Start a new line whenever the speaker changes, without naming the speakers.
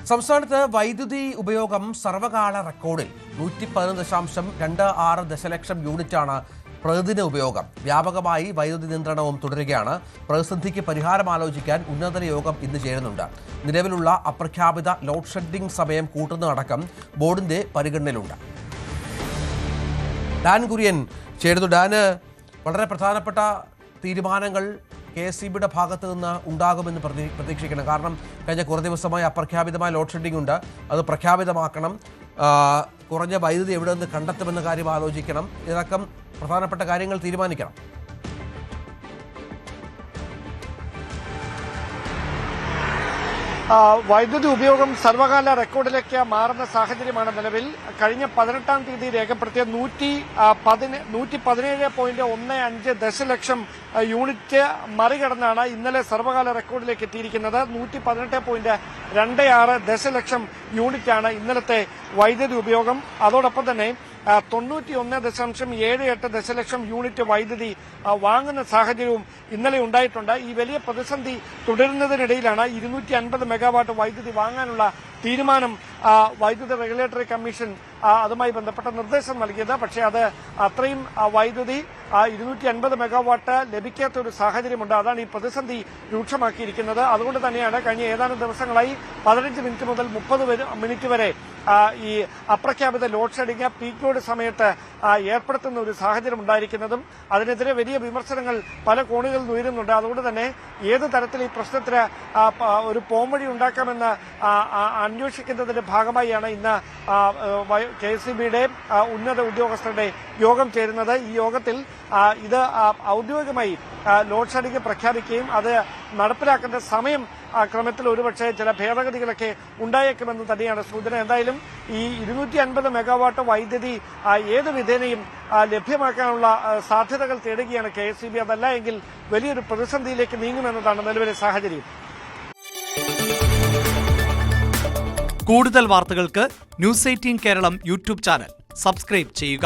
സംസ്ഥാനത്ത് വൈദ്യുതി ഉപയോഗം സർവകാല റെക്കോർഡിൽ 110.26 ദശലക്ഷം യൂണിറ്റാണ് പ്രതിദിന ഉപയോഗം. വ്യാപകമായി വൈദ്യുതി നിയന്ത്രണവും തുടരുകയാണ്. പ്രതിസന്ധിക്ക് പരിഹാരം ആലോചിക്കാൻ ഉന്നതതല യോഗം ഇന്ന് ചേരുന്നുണ്ട്. നിലവിലുള്ള അപ്രഖ്യാപിത ലോഡ് ഷെഡിംഗ് സമയം കൂട്ടുന്നതടക്കം ബോർഡിന്റെ പരിഗണനയിലുണ്ട്. ഡാൻ കുര്യൻ ചേരുന്നു. ഡാന്, വളരെ പ്രധാനപ്പെട്ട തീരുമാനങ്ങൾ KSEBിയുടെ ഭാഗത്ത് നിന്ന് ഉണ്ടാകുമെന്ന് പ്രതീക്ഷിക്കണം. കാരണം കഴിഞ്ഞ കുറേ ദിവസമായി അപ്രഖ്യാപിതമായ ലോഡ് ഷെഡിംഗ് ഉണ്ട്. അത് പ്രഖ്യാപിതമാക്കണം. കുറഞ്ഞ വൈദ്യുതി എവിടെ നിന്ന് കണ്ടെത്തുമെന്ന കാര്യം ആലോചിക്കണം. ഇതടക്കം പ്രധാനപ്പെട്ട കാര്യങ്ങൾ തീരുമാനിക്കണം.
വൈദ്യുതി ഉപയോഗം സർവകാല റെക്കോർഡിലേക്ക് മാറുന്ന സാഹചര്യമാണ് നിലവിൽ. കഴിഞ്ഞ 18-ാം തീയതി രേഖപ്പെടുത്തിയ 117.15 ദശലക്ഷം യൂണിറ്റ് മറികടന്നാണ് ഇന്നലെ സർവകാല റെക്കോർഡിലേക്ക് എത്തിയിരിക്കുന്നത്. 118.26 ദശലക്ഷം യൂണിറ്റാണ് ഇന്നലത്തെ വൈദ്യുതി ഉപയോഗം. അതോടൊപ്പം തന്നെ 91.78 ദശലക്ഷം യൂണിറ്റ് വൈദ്യുതി വാങ്ങുന്ന സാഹചര്യവും ഇന്നലെ ഉണ്ടായിട്ടുണ്ട്. ഈ വലിയ പ്രതിസന്ധി തുടരുന്നതിനിടയിലാണ് 250 മെഗാവാട്ട് വൈദ്യുതി വാങ്ങാനുള്ള തീരുമാനം വൈദ്യുതി റെഗുലേറ്ററി കമ്മീഷൻ അതുമായി ബന്ധപ്പെട്ട നിർദ്ദേശം നൽകിയത്. പക്ഷേ അത് അത്രയും വൈദ്യുതി 250 മെഗാവാട്ട് ലഭിക്കാത്ത ഒരു സാഹചര്യമുണ്ട്. അതാണ് ഈ പ്രതിസന്ധി രൂക്ഷമാക്കിയിരിക്കുന്നത്. അതുകൊണ്ട് തന്നെയാണ് കഴിഞ്ഞ ഏതാനും ദിവസങ്ങളായി 15 മിനിറ്റ് മുതൽ 30 മിനിറ്റ് വരെ ഈ അപ്രഖ്യാപിത ലോഡ് ഷെഡിംഗ് പീക്ക് ലോഡ് സമയത്ത് ഏർപ്പെടുത്തുന്ന ഒരു സാഹചര്യം ഉണ്ടായിരിക്കുന്നതും അതിനെതിരെ വലിയ വിമർശനങ്ങൾ പല കോണുകളിൽ നിന്ന് ഉയരുന്നുണ്ട്. അതുകൊണ്ട് തന്നെ ഏത് തരത്തിൽ ഈ പ്രശ്നത്തിന് ഒരു പോംവഴി ഉണ്ടാക്കാമെന്ന് അന്വേഷിക്കുന്നതിന്റെ ഭാഗമായാണ് ഇന്ന് KSEBിയുടെ ഉന്നത ഉദ്യോഗസ്ഥരുടെ യോഗം ചേരുന്നത്. ഈ യോഗത്തിൽ ഇത് ഔദ്യോഗികമായി ലോഡ് ഷെഡിംഗ് പ്രഖ്യാപിക്കുകയും അത് നടപ്പിലാക്കേണ്ട സമയം ക്രമത്തിൽ ഒരുപക്ഷെ ചില ഭേദഗതികളൊക്കെ ഉണ്ടായേക്കുമെന്ന് തന്നെയാണ് സൂചന. എന്തായാലും ഈ 250 മെഗാവാട്ട് വൈദ്യുതി ഏത് വിധേനയും ലഭ്യമാക്കാനുള്ള സാധ്യതകൾ തേടുകയാണ് KSEB. അതല്ല എങ്കിൽ വലിയൊരു പ്രതിസന്ധിയിലേക്ക് നീങ്ങുമെന്നതാണ് നിലവിലെ സാഹചര്യം.
കൂടുതൽ വാർത്തകൾക്ക് News 18 Kerala YouTube channel subscribe ചെയ്യുക.